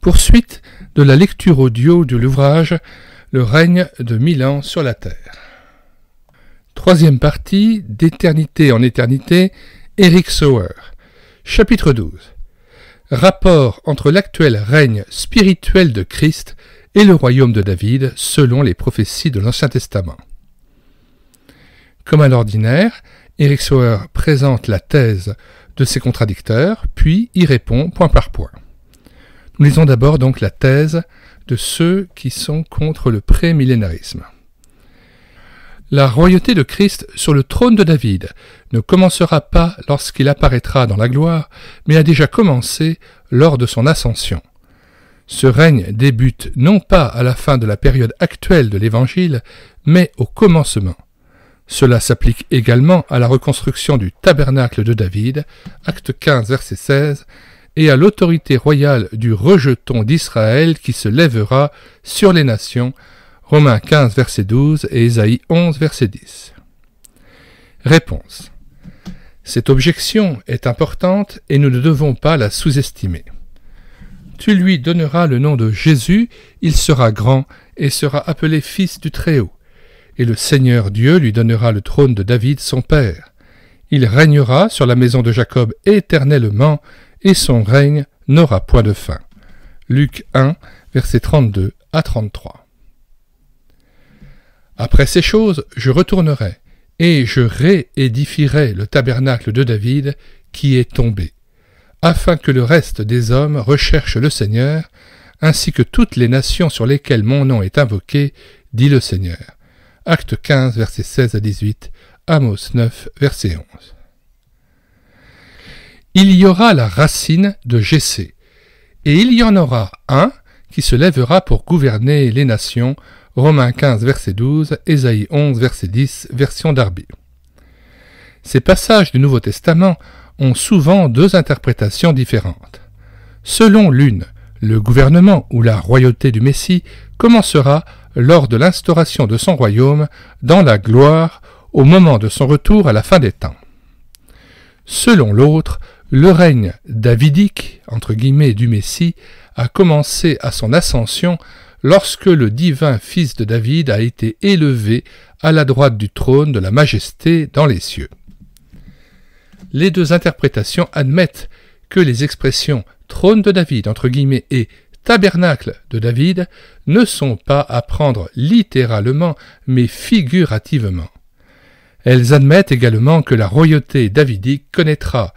Poursuite de la lecture audio de l'ouvrage « Le règne de 1000 ans sur la terre ». Troisième partie, d'éternité en éternité, Eric Sauer. Chapitre 12. Rapport entre l'actuel règne spirituel de Christ et le royaume de David selon les prophéties de l'Ancien Testament. Comme à l'ordinaire, Eric Sauer présente la thèse de ses contradicteurs, puis y répond point par point. Nous lisons d'abord donc la thèse de ceux qui sont contre le prémillénarisme. La royauté de Christ sur le trône de David ne commencera pas lorsqu'il apparaîtra dans la gloire, mais a déjà commencé lors de son ascension. Ce règne débute non pas à la fin de la période actuelle de l'Évangile, mais au commencement. Cela s'applique également à la reconstruction du tabernacle de David, acte 15, verset 16, et à l'autorité royale du rejeton d'Israël qui se lèvera sur les nations, Romains 15, verset 12 et Ésaïe 11, verset 10. Réponse. Cette objection est importante et nous ne devons pas la sous-estimer. Tu lui donneras le nom de Jésus, il sera grand et sera appelé Fils du Très-Haut. Et le Seigneur Dieu lui donnera le trône de David son père. Il régnera sur la maison de Jacob éternellement, et son règne n'aura point de fin. Luc 1, versets 32 à 33. Après ces choses, je retournerai, et je réédifierai le tabernacle de David qui est tombé, afin que le reste des hommes recherche le Seigneur, ainsi que toutes les nations sur lesquelles mon nom est invoqué, dit le Seigneur. Acte 15, versets 16 à 18, Amos 9, verset 11. Il y aura la racine de Jessé, et il y en aura un qui se lèvera pour gouverner les nations, Romains 15, verset 12, Ésaïe 11, verset 10, version Darby. Ces passages du Nouveau Testament ont souvent deux interprétations différentes. Selon l'une, le gouvernement ou la royauté du Messie commencera lors de l'instauration de son royaume dans la gloire au moment de son retour à la fin des temps. Selon l'autre, le règne davidique, entre guillemets, du Messie a commencé à son ascension lorsque le divin fils de David a été élevé à la droite du trône de la majesté dans les cieux. Les deux interprétations admettent que les expressions « trône de David » entre guillemets et tabernacle de David ne sont pas à prendre littéralement, mais figurativement. Elles admettent également que la royauté davidique connaîtra,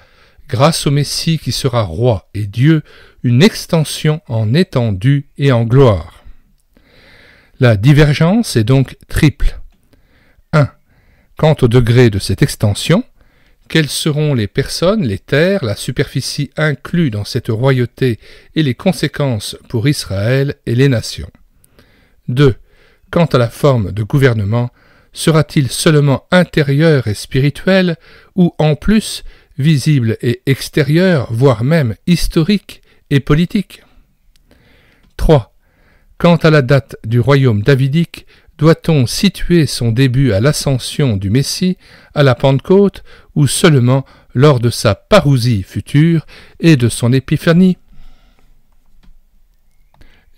grâce au Messie qui sera roi et Dieu, une extension en étendue et en gloire. La divergence est donc triple. 1. Quant au degré de cette extension, quelles seront les personnes, les terres, la superficie inclus dans cette royauté et les conséquences pour Israël et les nations? 2. Quant à la forme de gouvernement, sera-t-il seulement intérieur et spirituel ou en plus visible et extérieur, voire même historique et politique? 3. Quant à la date du royaume davidique, doit-on situer son début à l'ascension du Messie, à la Pentecôte, ou seulement lors de sa parousie future et de son épiphanie?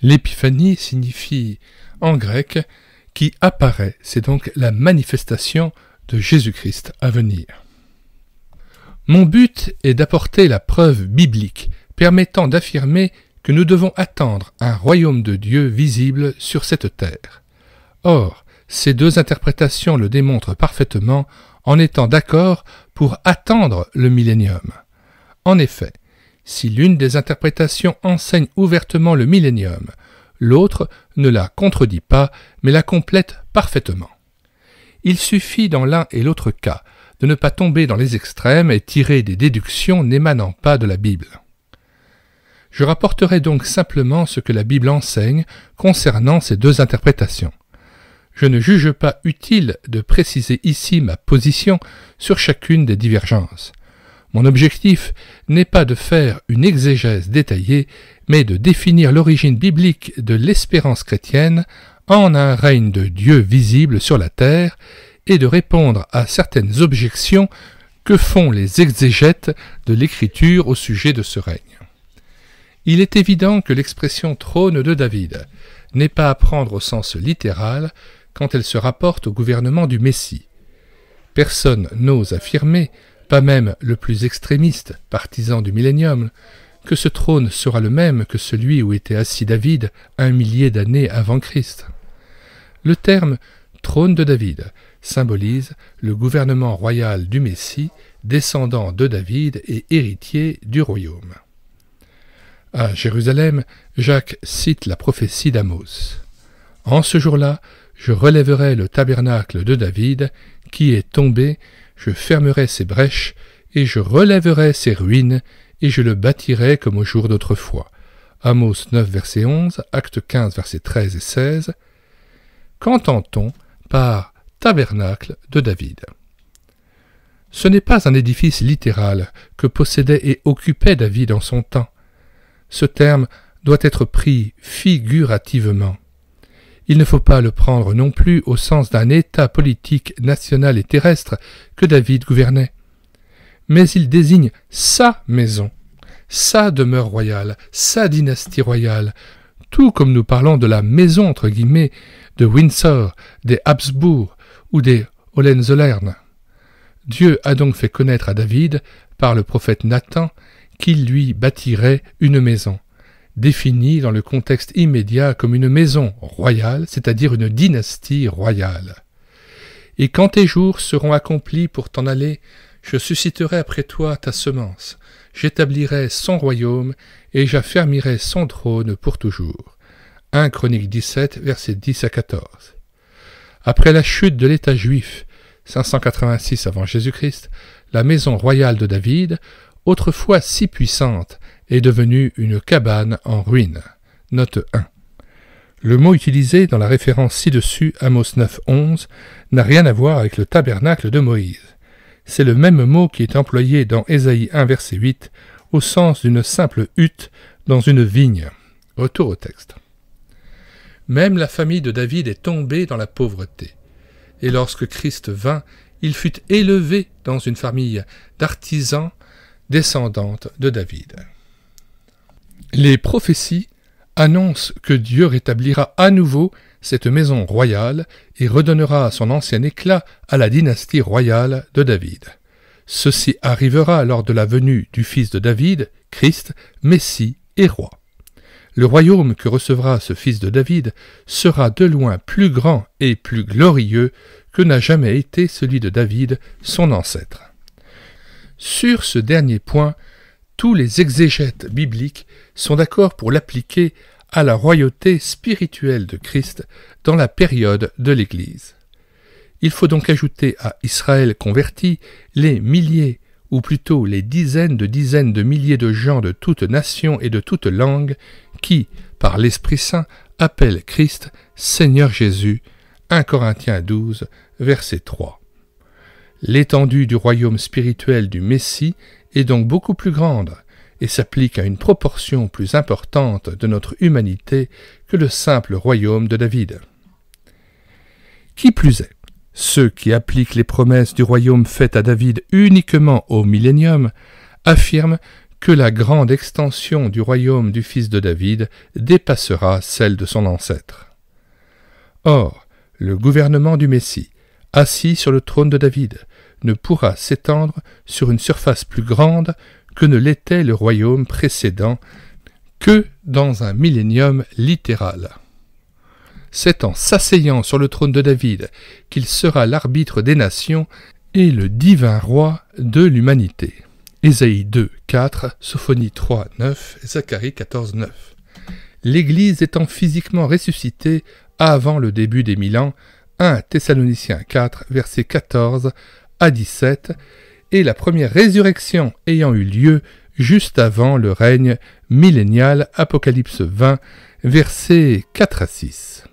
L'épiphanie signifie en grec « qui apparaît », c'est donc la manifestation de Jésus-Christ à venir. Mon but est d'apporter la preuve biblique permettant d'affirmer que nous devons attendre un royaume de Dieu visible sur cette terre. Or, ces deux interprétations le démontrent parfaitement en étant d'accord pour attendre le millénium. En effet, si l'une des interprétations enseigne ouvertement le millénium, l'autre ne la contredit pas, mais la complète parfaitement. Il suffit dans l'un et l'autre cas de ne pas tomber dans les extrêmes et tirer des déductions n'émanant pas de la Bible. Je rapporterai donc simplement ce que la Bible enseigne concernant ces deux interprétations. Je ne juge pas utile de préciser ici ma position sur chacune des divergences. Mon objectif n'est pas de faire une exégèse détaillée, mais de définir l'origine biblique de l'espérance chrétienne en un règne de Dieu visible sur la terre et de répondre à certaines objections que font les exégètes de l'Écriture au sujet de ce règne. Il est évident que l'expression « trône de David » n'est pas à prendre au sens littéral quand elle se rapporte au gouvernement du Messie. Personne n'ose affirmer, pas même le plus extrémiste partisan du millénium, que ce trône sera le même que celui où était assis David 1 millier d'années avant Christ. Le terme « trône de David » symbolise le gouvernement royal du Messie, descendant de David et héritier du royaume. À Jérusalem, Jacques cite la prophétie d'Amos. « En ce jour-là, je relèverai le tabernacle de David, qui est tombé, je fermerai ses brèches, et je relèverai ses ruines, et je le bâtirai comme au jour d'autrefois. » Amos 9, verset 11, Acte 15, versets 13 et 16. Qu'entend-on par tabernacle de David? Ce n'est pas un édifice littéral que possédait et occupait David en son temps. Ce terme doit être pris figurativement. Il ne faut pas le prendre non plus au sens d'un état politique national et terrestre que David gouvernait. Mais il désigne sa maison, sa demeure royale, sa dynastie royale, tout comme nous parlons de la maison entre guillemets de Windsor, des Habsbourg ou des Hohenzollern. Dieu a donc fait connaître à David, par le prophète Nathan, qu'il lui bâtirait une maison, définie dans le contexte immédiat comme une maison royale, c'est-à-dire une dynastie royale. « Et quand tes jours seront accomplis pour t'en aller, je susciterai après toi ta semence, j'établirai son royaume et j'affermirai son trône pour toujours. » 1 Chroniques 17, versets 10 à 14. Après la chute de l'État juif, 586 avant Jésus-Christ, la maison royale de David, autrefois si puissante, est devenue une cabane en ruine. Note 1. Le mot utilisé dans la référence ci-dessus, Amos 9, 11, n'a rien à voir avec le tabernacle de Moïse. C'est le même mot qui est employé dans Ésaïe 1, verset 8, au sens d'une simple hutte dans une vigne. Retour au texte. Même la famille de David est tombée dans la pauvreté. Et lorsque Christ vint, il fut élevé dans une famille d'artisans descendante de David. Les prophéties annoncent que Dieu rétablira à nouveau cette maison royale et redonnera son ancien éclat à la dynastie royale de David. Ceci arrivera lors de la venue du fils de David, Christ, Messie et roi. Le royaume que recevra ce fils de David sera de loin plus grand et plus glorieux que n'a jamais été celui de David, son ancêtre. Sur ce dernier point, tous les exégètes bibliques sont d'accord pour l'appliquer à la royauté spirituelle de Christ dans la période de l'Église. Il faut donc ajouter à Israël converti les milliers, ou plutôt les dizaines de milliers de gens de toute nation et de toute langue qui, par l'Esprit Saint, appellent Christ Seigneur Jésus, 1 Corinthiens 12, verset 3. L'étendue du royaume spirituel du Messie est donc beaucoup plus grande et s'applique à une proportion plus importante de notre humanité que le simple royaume de David. Qui plus est, ceux qui appliquent les promesses du royaume faites à David uniquement au millénium affirment que la grande extension du royaume du fils de David dépassera celle de son ancêtre. Or, le gouvernement du Messie, assis sur le trône de David, ne pourra s'étendre sur une surface plus grande que ne l'était le royaume précédent que dans un millénium littéral. C'est en s'asseyant sur le trône de David qu'il sera l'arbitre des nations et le divin roi de l'humanité. Ésaïe 2, 4, Sophonie 3, 9 et Zacharie 14, 9. L'Église étant physiquement ressuscitée avant le début des 1000 ans, 1 Thessaloniciens 4, versets 14 à 17, et la première résurrection ayant eu lieu juste avant le règne millénial, Apocalypse 20, versets 4 à 6.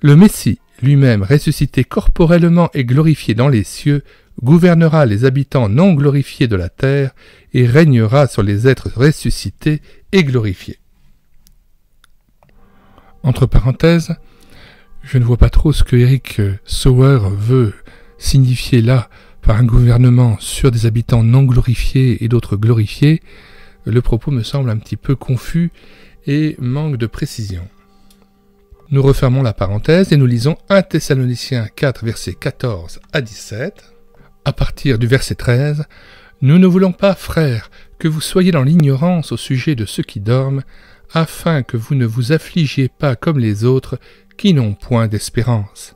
Le Messie, lui-même ressuscité corporellement et glorifié dans les cieux, gouvernera les habitants non glorifiés de la terre et régnera sur les êtres ressuscités et glorifiés. Entre parenthèses, je ne vois pas trop ce que Eric Sauer veut signifier là par un gouvernement sur des habitants non glorifiés et d'autres glorifiés. Le propos me semble un petit peu confus et manque de précision. Nous refermons la parenthèse et nous lisons 1 Thessaloniciens 4, versets 14 à 17. À partir du verset 13, « Nous ne voulons pas, frères, que vous soyez dans l'ignorance au sujet de ceux qui dorment, afin que vous ne vous affligiez pas comme les autres qui n'ont point d'espérance.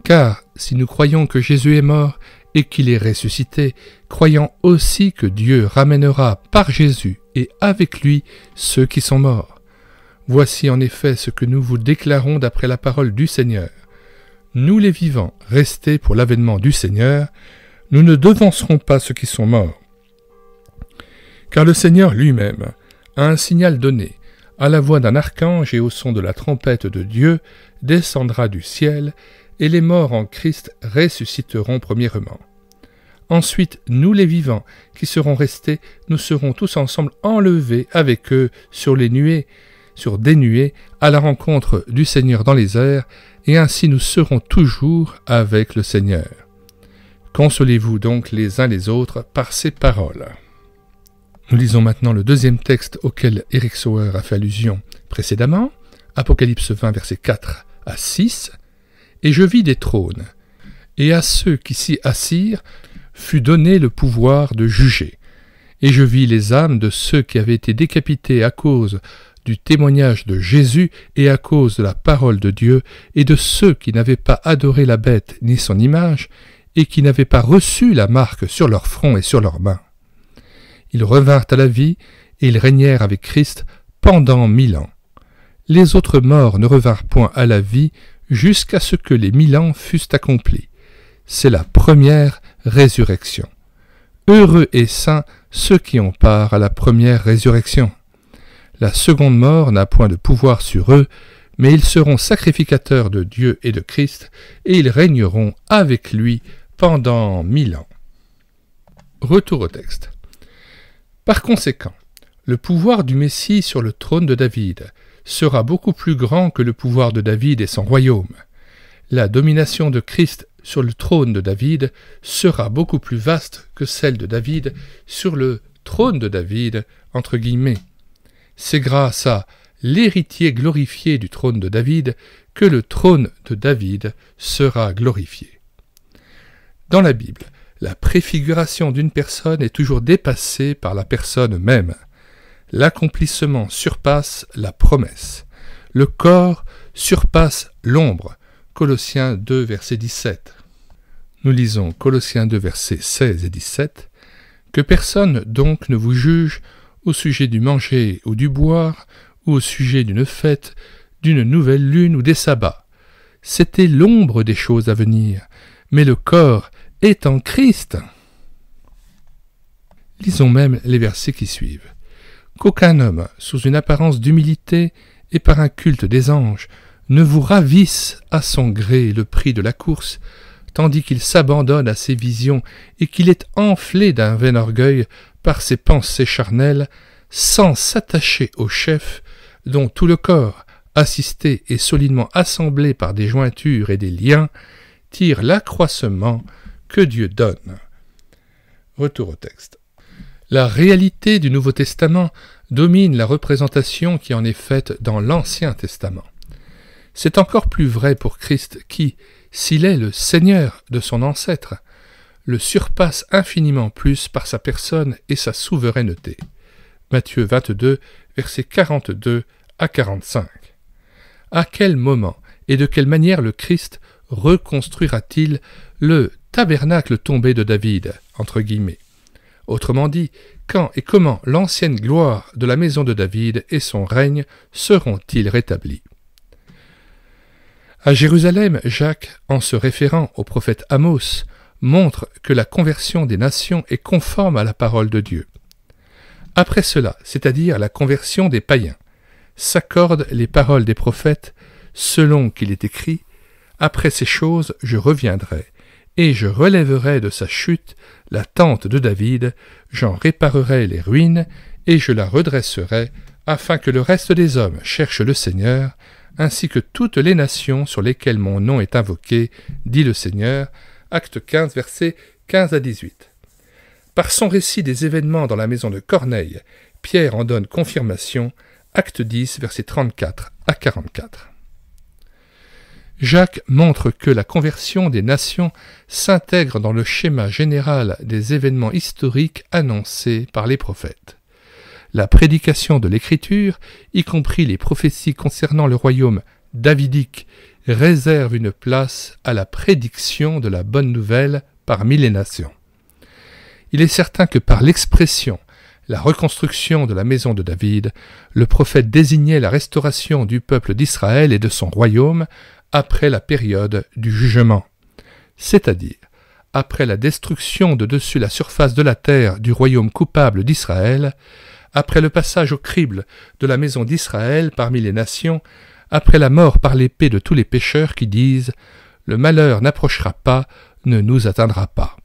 Car si nous croyons que Jésus est mort et qu'il est ressuscité, croyons aussi que Dieu ramènera par Jésus et avec lui ceux qui sont morts. Voici en effet ce que nous vous déclarons d'après la parole du Seigneur. Nous les vivants, restés pour l'avènement du Seigneur, nous ne devancerons pas ceux qui sont morts. Car le Seigneur lui-même a un signal donné, à la voix d'un archange et au son de la trompette de Dieu, descendra du ciel, et les morts en Christ ressusciteront premièrement. Ensuite, nous les vivants, qui serons restés, nous serons tous ensemble enlevés avec eux sur des nuées, à la rencontre du Seigneur dans les airs, et ainsi nous serons toujours avec le Seigneur. Consolez-vous donc les uns les autres par ces paroles. » Nous lisons maintenant le deuxième texte auquel Eric Sauer a fait allusion précédemment, Apocalypse 20, versets 4 à 6. « Et je vis des trônes, et à ceux qui s'y assirent fut donné le pouvoir de juger. Et je vis les âmes de ceux qui avaient été décapités à cause du témoignage de Jésus et à cause de la parole de Dieu, et de ceux qui n'avaient pas adoré la bête ni son image, et qui n'avaient pas reçu la marque sur leur front et sur leurs mains. Ils revinrent à la vie, et ils régnèrent avec Christ pendant 1000 ans. Les autres morts ne revinrent point à la vie jusqu'à ce que les 1000 ans fussent accomplis. C'est la première résurrection. Heureux et saints ceux qui ont part à la première résurrection. La seconde mort n'a point de pouvoir sur eux, mais ils seront sacrificateurs de Dieu et de Christ, et ils régneront avec lui pendant 1000 ans. Retour au texte. Par conséquent, le pouvoir du Messie sur le trône de David sera beaucoup plus grand que le pouvoir de David et son royaume. La domination de Christ sur le trône de David sera beaucoup plus vaste que celle de David sur le trône de David, entre guillemets. C'est grâce à l'héritier glorifié du trône de David que le trône de David sera glorifié. Dans la Bible, la préfiguration d'une personne est toujours dépassée par la personne même. L'accomplissement surpasse la promesse. Le corps surpasse l'ombre. Colossiens 2, verset 17. Nous lisons Colossiens 2, versets 16 et 17. « Que personne donc ne vous juge au sujet du manger ou du boire, ou au sujet d'une fête, d'une nouvelle lune ou des sabbats. C'était l'ombre des choses à venir, mais le corps est en Christ. » Lisons même les versets qui suivent. « Qu'aucun homme, sous une apparence d'humilité et par un culte des anges, ne vous ravisse à son gré le prix de la course, tandis qu'il s'abandonne à ses visions et qu'il est enflé d'un vain orgueil par ses pensées charnelles, sans s'attacher au chef, dont tout le corps, assisté et solidement assemblé par des jointures et des liens, tire l'accroissement que Dieu donne. » Retour au texte. La réalité du Nouveau Testament domine la représentation qui en est faite dans l'Ancien Testament. C'est encore plus vrai pour Christ qui, s'il est le Seigneur de son ancêtre, le surpasse infiniment plus par sa personne et sa souveraineté. Matthieu 22, versets 42 à 45. À quel moment et de quelle manière le Christ reconstruira-t-il le tabernacle tombé de David, entre guillemets? Autrement dit, quand et comment l'ancienne gloire de la maison de David et son règne seront-ils rétablis? À Jérusalem, Jacques, en se référant au prophète Amos, montre que la conversion des nations est conforme à la parole de Dieu. Après cela, c'est-à-dire la conversion des païens, s'accordent les paroles des prophètes, selon qu'il est écrit « Après ces choses, je reviendrai, et je relèverai de sa chute la tente de David, j'en réparerai les ruines, et je la redresserai, afin que le reste des hommes cherche le Seigneur, ainsi que toutes les nations sur lesquelles mon nom est invoqué, dit le Seigneur. » Acte 15, versets 15 à 18. Par son récit des événements dans la maison de Corneille Pierre en donne confirmation, acte 10, versets 34 à 44. Jacques montre que la conversion des nations s'intègre dans le schéma général des événements historiques annoncés par les prophètes. La prédication de l'Écriture, y compris les prophéties concernant le royaume davidique, réserve une place à la prédiction de la bonne nouvelle parmi les nations. Il est certain que par l'expression « la reconstruction de la maison de David », le prophète désignait la restauration du peuple d'Israël et de son royaume après la période du jugement, c'est-à-dire après la destruction de dessus la surface de la terre du royaume coupable d'Israël, après le passage au crible de la maison d'Israël parmi les nations, après la mort par l'épée de tous les pécheurs qui disent « Le malheur n'approchera pas, ne nous atteindra pas ».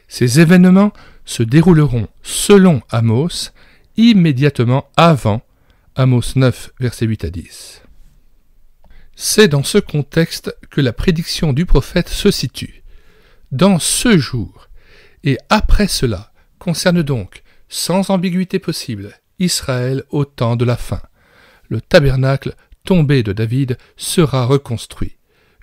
Ces événements se dérouleront, selon Amos, immédiatement avant Amos 9, versets 8 à 10. C'est dans ce contexte que la prédiction du prophète se situe. Dans ce jour, et après cela, concerne donc, sans ambiguïté possible, Israël au temps de la fin. Le tabernacle tombé de David sera reconstruit.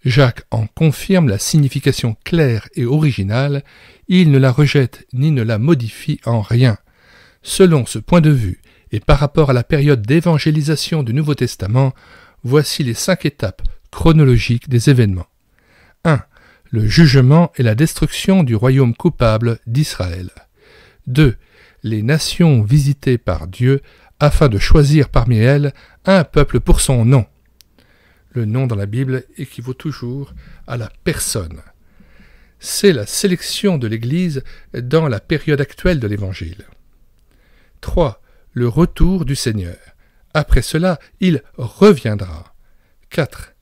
Jacques en confirme la signification claire et originale, il ne la rejette ni ne la modifie en rien. Selon ce point de vue, et par rapport à la période d'évangélisation du Nouveau Testament, voici les 5 étapes chronologiques des événements. 1. Le jugement et la destruction du royaume coupable d'Israël. 2. Les nations visitées par Dieu afin de choisir parmi elles un peuple pour son nom. Le nom dans la Bible équivaut toujours à la personne. C'est la sélection de l'Église dans la période actuelle de l'Évangile. 3. Le retour du Seigneur. Après cela, il reviendra. 4.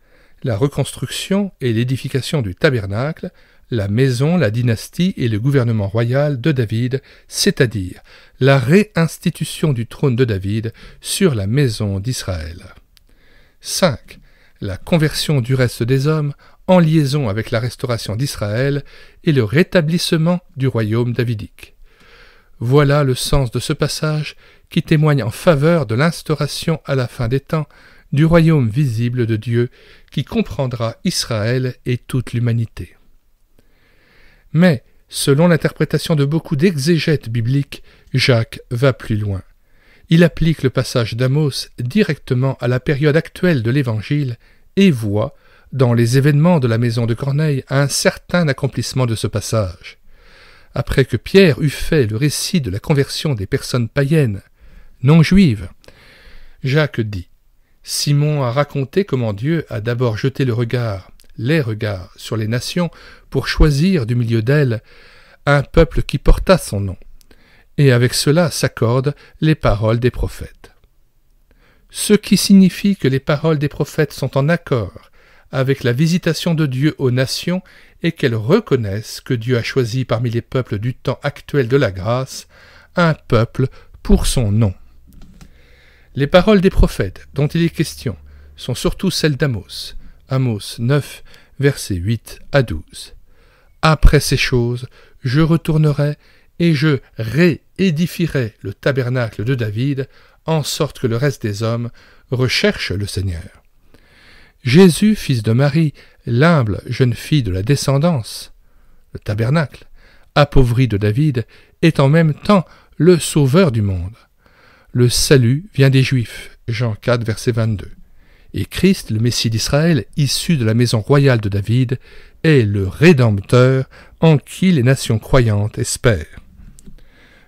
La reconstruction et l'édification du tabernacle, la maison, la dynastie et le gouvernement royal de David, c'est-à-dire la réinstitution du trône de David sur la maison d'Israël. 5. La conversion du reste des hommes en liaison avec la restauration d'Israël et le rétablissement du royaume davidique. Voilà le sens de ce passage qui témoigne en faveur de l'instauration à la fin des temps du royaume visible de Dieu qui comprendra Israël et toute l'humanité. Mais, selon l'interprétation de beaucoup d'exégètes bibliques, Jacques va plus loin. Il applique le passage d'Amos directement à la période actuelle de l'Évangile et voit, dans les événements de la maison de Corneille, un certain accomplissement de ce passage. Après que Pierre eut fait le récit de la conversion des personnes païennes, non juives, Jacques dit « Simon a raconté comment Dieu a d'abord jeté les regards sur les nations pour choisir du milieu d'elles un peuple qui porta son nom. Et avec cela s'accordent les paroles des prophètes. Ce qui signifie que les paroles des prophètes sont en accord avec la visitation de Dieu aux nations et qu'elles reconnaissent que Dieu a choisi parmi les peuples du temps actuel de la grâce un peuple pour son nom. Les paroles des prophètes dont il est question sont surtout celles d'Amos, Amos 9, versets 8 à 12. Après ces choses, je retournerai et je réédifierai le tabernacle de David, en sorte que le reste des hommes recherche le Seigneur. Jésus, fils de Marie, l'humble jeune fille de la descendance, le tabernacle, appauvri de David, est en même temps le sauveur du monde. Le salut vient des Juifs, Jean 4, verset 22. Et Christ, le Messie d'Israël, issu de la maison royale de David, est le Rédempteur en qui les nations croyantes espèrent.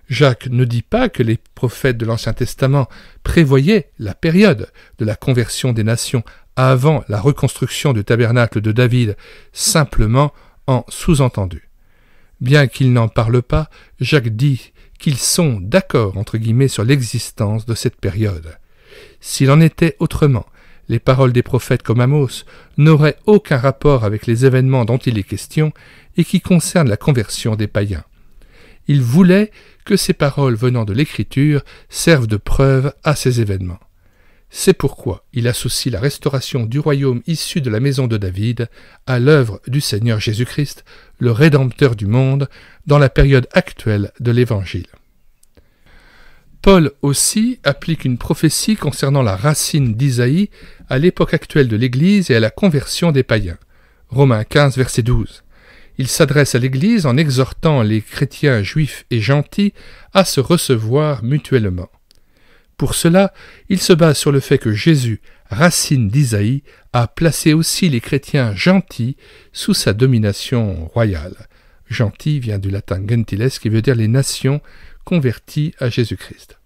Jacques ne dit pas que les prophètes de l'Ancien Testament prévoyaient la période de la conversion des nations avant la reconstruction du tabernacle de David, simplement en sous-entendu. Bien qu'il n'en parle pas, Jacques dit qu'ils sont d'accord entre guillemets sur l'existence de cette période. S'il en était autrement, les paroles des prophètes comme Amos n'auraient aucun rapport avec les événements dont il est question et qui concernent la conversion des païens. Il voulait que ces paroles venant de l'Écriture servent de preuve à ces événements. C'est pourquoi il associe la restauration du royaume issu de la maison de David à l'œuvre du Seigneur Jésus-Christ, le Rédempteur du monde, dans la période actuelle de l'Évangile. Paul aussi applique une prophétie concernant la racine d'Isaïe à l'époque actuelle de l'Église et à la conversion des païens. Romains 15, verset 12. Il s'adresse à l'Église en exhortant les chrétiens juifs et gentils à se recevoir mutuellement. Pour cela, il se base sur le fait que Jésus, racine d'Isaïe, a placé aussi les chrétiens gentils sous sa domination royale. Gentil vient du latin gentiles, qui veut dire les nations converties à Jésus-Christ.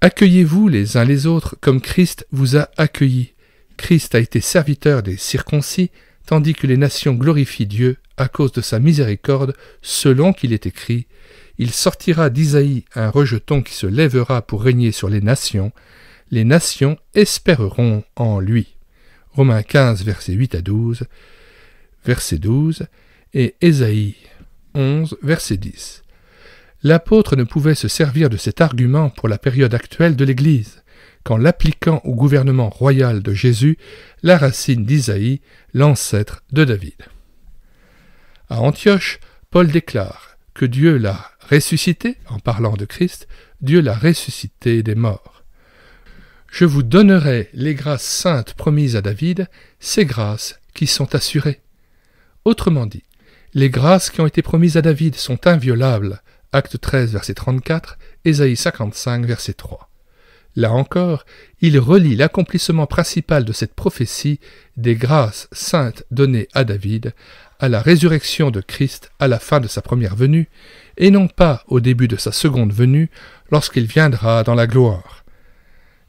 Accueillez-vous les uns les autres comme Christ vous a accueillis. Christ a été serviteur des circoncis, tandis que les nations glorifient Dieu à cause de sa miséricorde, selon qu'il est écrit « Il sortira d'Isaïe un rejeton qui se lèvera pour régner sur les nations espéreront en lui. » Romains 15, versets 8 à 12, verset 12, et Ésaïe 11, verset 10. L'apôtre ne pouvait se servir de cet argument pour la période actuelle de l'Église, qu'en l'appliquant au gouvernement royal de Jésus, la racine d'Isaïe, l'ancêtre de David. À Antioche, Paul déclare que Dieu l'a ressuscité, en parlant de Christ, Dieu l'a ressuscité des morts. Je vous donnerai les grâces saintes promises à David, ces grâces qui sont assurées. Autrement dit, les grâces qui ont été promises à David sont inviolables. Acte 13, verset 34, Ésaïe 55, verset 3. Là encore, il relie l'accomplissement principal de cette prophétie des grâces saintes données à David à la résurrection de Christ à la fin de sa première venue, et non pas au début de sa seconde venue, lorsqu'il viendra dans la gloire.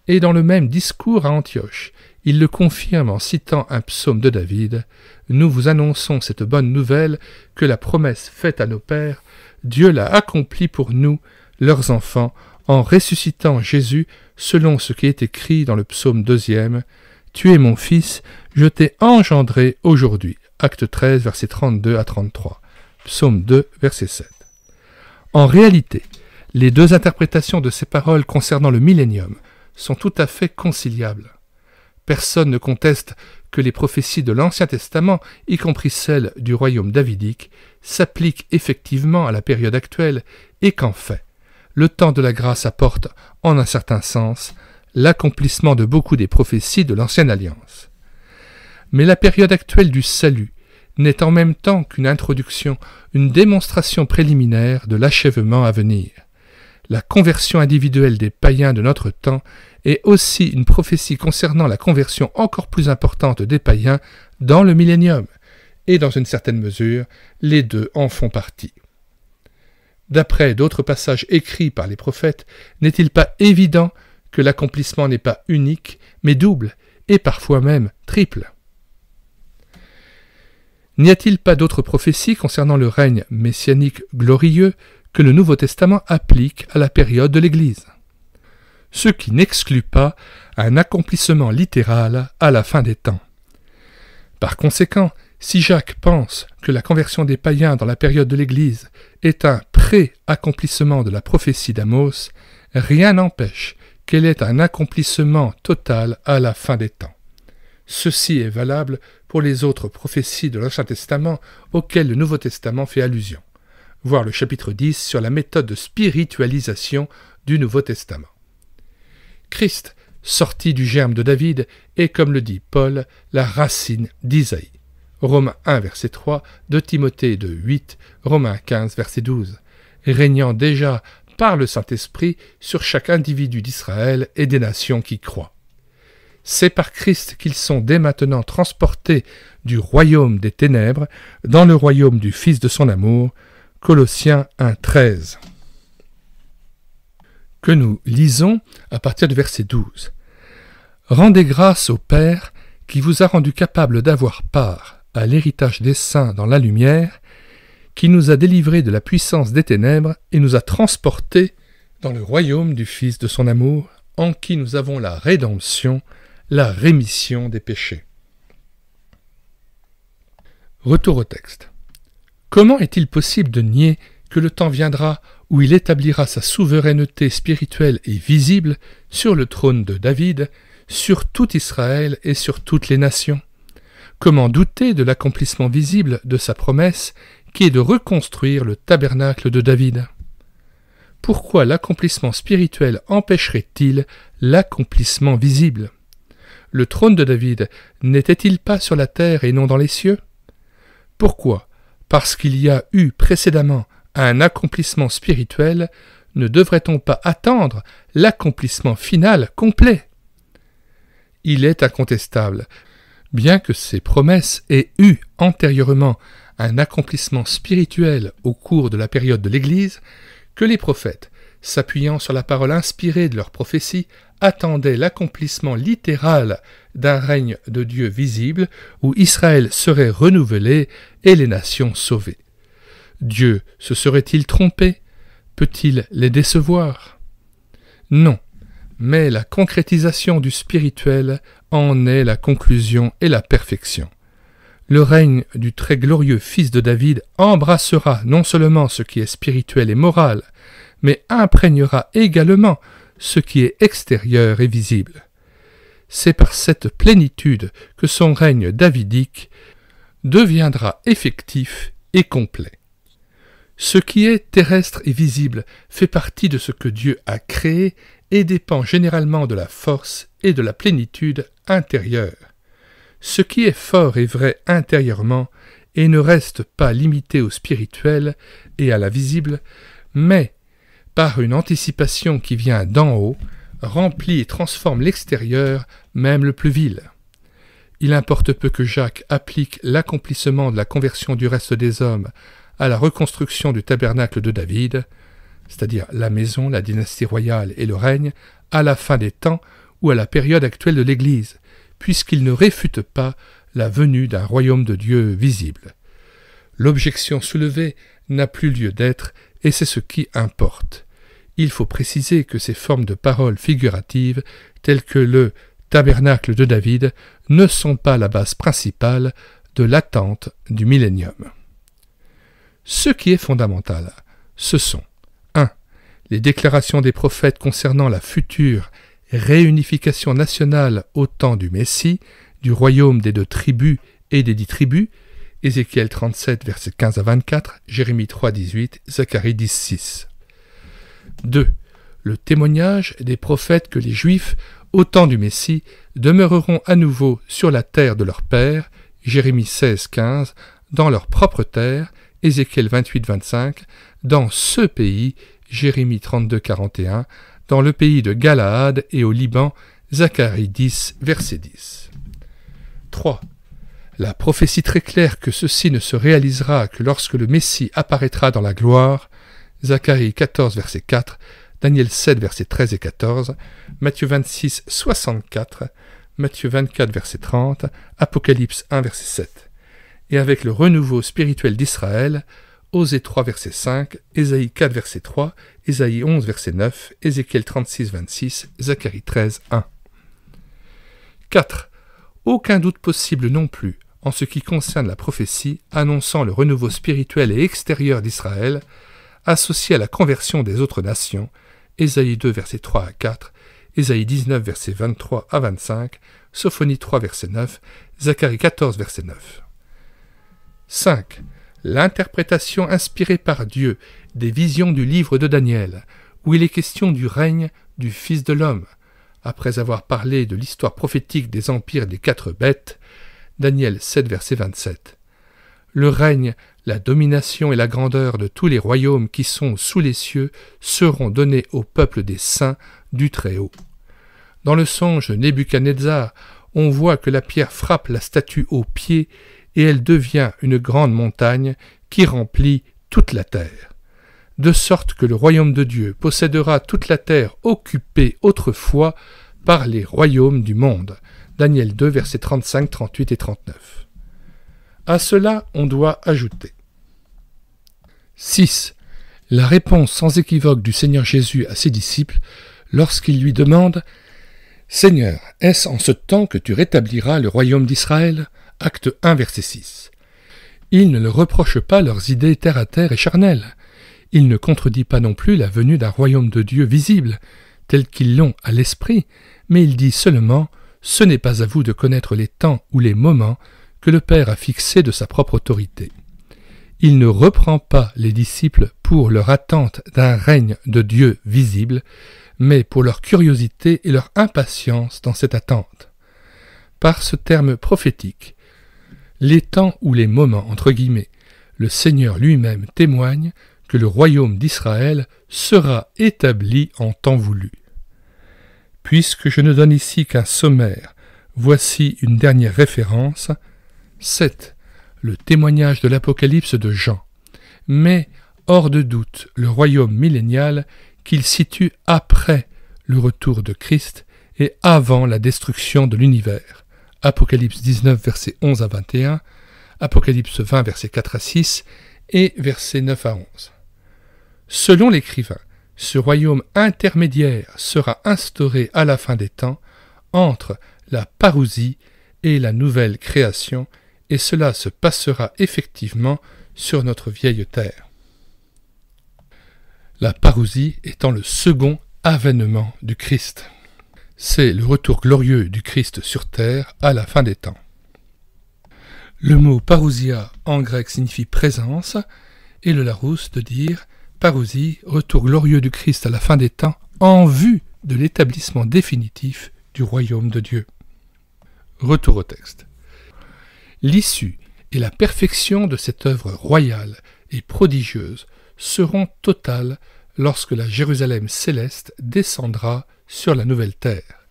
Et dans le même discours à Antioche, il le confirme en citant un psaume de David « Nous vous annonçons cette bonne nouvelle que la promesse faite à nos pères, Dieu l'a accomplie pour nous, leurs enfants, en ressuscitant Jésus selon ce qui est écrit dans le psaume 2e « Tu es mon fils, je t'ai engendré aujourd'hui » Acte 13, versets 32 à 33, psaume 2, verset 7. En réalité, les deux interprétations de ces paroles concernant le millénium sont tout à fait conciliables. Personne ne conteste que les prophéties de l'Ancien Testament, y compris celles du royaume davidique, s'appliquent effectivement à la période actuelle et qu'en fait, le temps de la grâce apporte, en un certain sens, l'accomplissement de beaucoup des prophéties de l'Ancienne Alliance. Mais la période actuelle du salut n'est en même temps qu'une introduction, une démonstration préliminaire de l'achèvement à venir. La conversion individuelle des païens de notre temps est aussi une prophétie concernant la conversion encore plus importante des païens dans le millénium, et dans une certaine mesure, les deux en font partie. D'après d'autres passages écrits par les prophètes, n'est-il pas évident que l'accomplissement n'est pas unique, mais double, et parfois même triple? N'y a-t-il pas d'autres prophéties concernant le règne messianique glorieux que le Nouveau Testament applique à la période de l'Église? Ce qui n'exclut pas un accomplissement littéral à la fin des temps. Par conséquent, si Jacques pense que la conversion des païens dans la période de l'Église est un pré-accomplissement de la prophétie d'Amos, rien n'empêche qu'elle ait un accomplissement total à la fin des temps. Ceci est valable pour les autres prophéties de l'Ancien Testament auxquelles le Nouveau Testament fait allusion. Voir le chapitre 10 sur la méthode de spiritualisation du Nouveau Testament. Christ, sorti du germe de David, est, comme le dit Paul, la racine d'Isaïe. Romains 1, verset 3, de Timothée 2, 8, Romains 15, verset 12, régnant déjà par le Saint-Esprit sur chaque individu d'Israël et des nations qui croient. C'est par Christ qu'ils sont dès maintenant transportés du royaume des ténèbres dans le royaume du Fils de son amour, Colossiens 1, 13. Que nous lisons à partir du verset 12. « Rendez grâce au Père qui vous a rendu capable d'avoir part à l'héritage des saints dans la lumière, qui nous a délivrés de la puissance des ténèbres et nous a transportés dans le royaume du Fils de son amour, en qui nous avons la rédemption, la rémission des péchés. » Retour au texte. Comment est-il possible de nier que le temps viendra où il établira sa souveraineté spirituelle et visible sur le trône de David, sur tout Israël et sur toutes les nations? Comment douter de l'accomplissement visible de sa promesse qui est de reconstruire le tabernacle de David? pourquoi l'accomplissement spirituel empêcherait-il l'accomplissement visible? Le trône de David n'était-il pas sur la terre et non dans les cieux? Pourquoi? Parce qu'il y a eu précédemment un accomplissement spirituel, ne devrait-on pas attendre l'accomplissement final complet? Il est incontestable, bien que ces promesses aient eu antérieurement un accomplissement spirituel au cours de la période de l'Église, que les prophètes, s'appuyant sur la parole inspirée de leurs prophéties, attendaient l'accomplissement littéral d'un règne de Dieu visible où Israël serait renouvelé et les nations sauvées. Dieu se serait-il trompé? Peut-il les décevoir? Non, mais la concrétisation du spirituel en est la conclusion et la perfection. Le règne du très glorieux Fils de David embrassera non seulement ce qui est spirituel et moral, mais imprégnera également ce qui est extérieur et visible. C'est par cette plénitude que son règne davidique deviendra effectif et complet. Ce qui est terrestre et visible fait partie de ce que Dieu a créé et dépend généralement de la force et de la plénitude intérieure. Ce qui est fort et vrai intérieurement et ne reste pas limité au spirituel et à la visible, mais, par une anticipation qui vient d'en haut, remplit et transforme l'extérieur, même le plus vil. Il importe peu que Jacques applique l'accomplissement de la conversion du reste des hommes à la reconstruction du tabernacle de David, c'est-à-dire la maison, la dynastie royale et le règne, à la fin des temps ou à la période actuelle de l'Église, puisqu'il ne réfute pas la venue d'un royaume de Dieu visible. L'objection soulevée n'a plus lieu d'être, et c'est ce qui importe. Il faut préciser que ces formes de paroles figuratives, telles que le tabernacle de David, ne sont pas la base principale de l'attente du millénium. Ce qui est fondamental, ce sont 1. Les déclarations des prophètes concernant la future réunification nationale au temps du Messie, du royaume des 2 tribus et des 10 tribus, Ézéchiel 37, versets 15 à 24, Jérémie 3, 18, Zacharie 10, 6. 2. Le témoignage des prophètes que les Juifs, au temps du Messie, demeureront à nouveau sur la terre de leur père, Jérémie 16, 15, dans leur propre terre, Ézéchiel 28, 25, dans ce pays, Jérémie 32, 41, dans le pays de Galaad et au Liban, Zacharie 10, verset 10. 3. La prophétie très claire que ceci ne se réalisera que lorsque le Messie apparaîtra dans la gloire, Zacharie 14, verset 4, Daniel 7, verset 13 et 14, Matthieu 26, 64, Matthieu 24, verset 30, Apocalypse 1, verset 7. Et avec le renouveau spirituel d'Israël, Osée 3, verset 5, Ésaïe 4, verset 3, Ésaïe 11, verset 9, Ézéchiel 36, 26, Zacharie 13, 1. 4. Aucun doute possible non plus en ce qui concerne la prophétie annonçant le renouveau spirituel et extérieur d'Israël, associé à la conversion des autres nations, Ésaïe 2, verset 3 à 4, Ésaïe 19, verset 23 à 25, Sophonie 3, verset 9, Zacharie 14, verset 9. 5. L'interprétation inspirée par Dieu des visions du livre de Daniel, où il est question du règne du Fils de l'homme. Après avoir parlé de l'histoire prophétique des empires des 4 bêtes, Daniel 7, verset 27. Le règne, la domination et la grandeur de tous les royaumes qui sont sous les cieux seront donnés au peuple des saints du Très-Haut. Dans le songe de Nebuchadnezzar, on voit que la pierre frappe la statue au pied et elle devient une grande montagne qui remplit toute la terre. De sorte que le royaume de Dieu possédera toute la terre occupée autrefois par les royaumes du monde. Daniel 2, versets 35, 38 et 39. À cela, on doit ajouter 6. La réponse sans équivoque du Seigneur Jésus à ses disciples lorsqu'il lui demande « Seigneur, est-ce en ce temps que tu rétabliras le royaume d'Israël ?» Acte 1, verset 6. Il ne leur reproche pas leurs idées terre-à-terre et charnelles. Il ne contredit pas non plus la venue d'un royaume de Dieu visible, tel qu'ils l'ont à l'esprit, mais il dit seulement « Ce n'est pas à vous de connaître les temps ou les moments que le Père a fixés de sa propre autorité. » il ne reprend pas les disciples pour leur attente d'un règne de Dieu visible, mais pour leur curiosité et leur impatience dans cette attente. Par ce terme prophétique, les temps ou les moments, entre guillemets, le Seigneur lui-même témoigne que le royaume d'Israël sera établi en temps voulu. Puisque je ne donne ici qu'un sommaire, voici une dernière référence, 7. Le témoignage de l'Apocalypse de Jean. Mais, hors de doute, le royaume millénial qu'il situe après le retour de Christ et avant la destruction de l'univers. Apocalypse 19, versets 11 à 21, Apocalypse 20, versets 4 à 6 et versets 9 à 11. Selon l'écrivain, ce royaume intermédiaire sera instauré à la fin des temps entre la parousie et la nouvelle création, et cela se passera effectivement sur notre vieille terre. La parousie étant le second avènement du Christ. C'est le retour glorieux du Christ sur terre à la fin des temps. Le mot parousia en grec signifie présence, et le Larousse de dire parousie, retour glorieux du Christ à la fin des temps, en vue de l'établissement définitif du royaume de Dieu. Retour au texte. L'issue et la perfection de cette œuvre royale et prodigieuse seront totales lorsque la Jérusalem céleste descendra sur la nouvelle terre.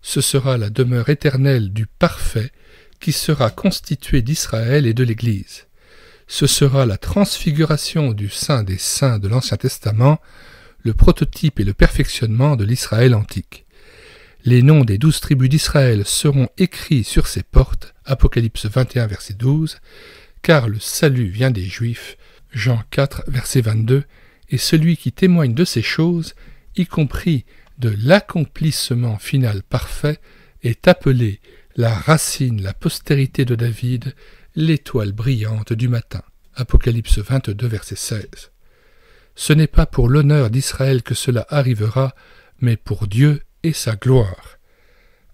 Ce sera la demeure éternelle du parfait qui sera constituée d'Israël et de l'Église. Ce sera la transfiguration du Saint des Saints de l'Ancien Testament, le prototype et le perfectionnement de l'Israël antique. Les noms des 12 tribus d'Israël seront écrits sur ses portes, Apocalypse 21, verset 12, car le salut vient des Juifs, Jean 4, verset 22, et celui qui témoigne de ces choses, y compris de l'accomplissement final parfait, est appelé la racine, la postérité de David, l'étoile brillante du matin. Apocalypse 22, verset 16. Ce n'est pas pour l'honneur d'Israël que cela arrivera, mais pour Dieu et sa gloire.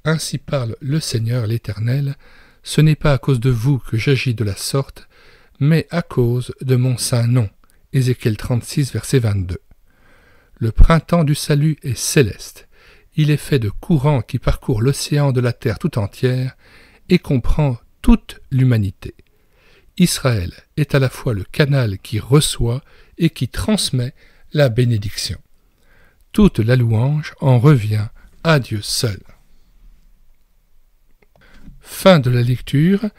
Ainsi parle le Seigneur l'Éternel, ce n'est pas à cause de vous que j'agis de la sorte, mais à cause de mon saint nom. Ézéchiel 36, verset 22. Le printemps du salut est céleste. Il est fait de courants qui parcourent l'océan de la terre tout entière et comprend toute l'humanité. Israël est à la fois le canal qui reçoit et qui transmet la bénédiction. Toute la louange en revient à Dieu seul. Fin de la lecture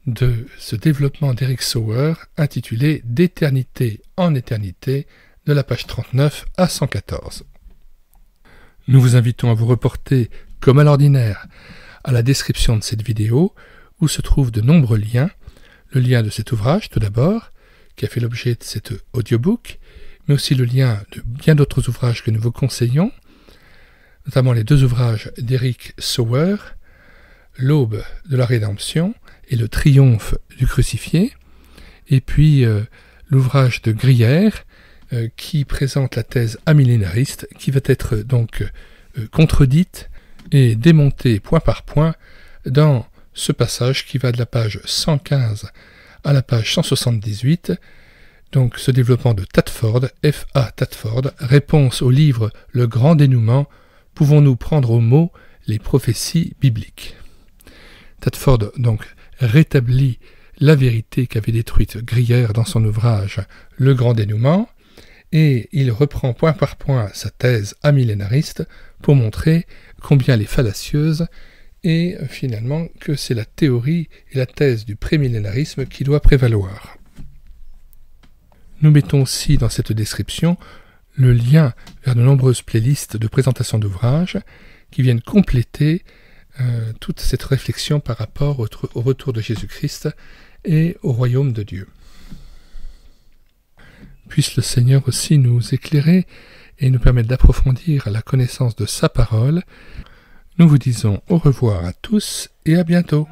de ce développement d'Eric Sauer intitulé « D'éternité en éternité » de la page 39 à 114. Nous vous invitons à vous reporter, comme à l'ordinaire, à la description de cette vidéo, où se trouvent de nombreux liens. Le lien de cet ouvrage, tout d'abord, qui a fait l'objet de cet audiobook, mais aussi le lien de bien d'autres ouvrages que nous vous conseillons, notamment les 2 ouvrages d'Eric Sauer, L'aube de la rédemption et le triomphe du crucifié, et puis l'ouvrage de Grière, qui présente la thèse amillénariste, qui va être donc contredite et démontée point par point dans ce passage qui va de la page 115 à la page 178, donc ce développement de Tadford, F.A. Tadford, réponse au livre Le Grand Dénouement, pouvons-nous prendre au mot les prophéties bibliques. Tadford donc rétablit la vérité qu'avait détruite Grière dans son ouvrage Le Grand Dénouement, et il reprend point par point sa thèse amillénariste pour montrer combien elle est fallacieuse et finalement que c'est la théorie et la thèse du prémillénarisme qui doit prévaloir. Nous mettons aussi dans cette description le lien vers de nombreuses playlists de présentation d'ouvrages qui viennent compléter toute cette réflexion par rapport au retour de Jésus-Christ et au royaume de Dieu. Puisse le Seigneur aussi nous éclairer et nous permettre d'approfondir la connaissance de sa parole. Nous vous disons au revoir à tous et à bientôt.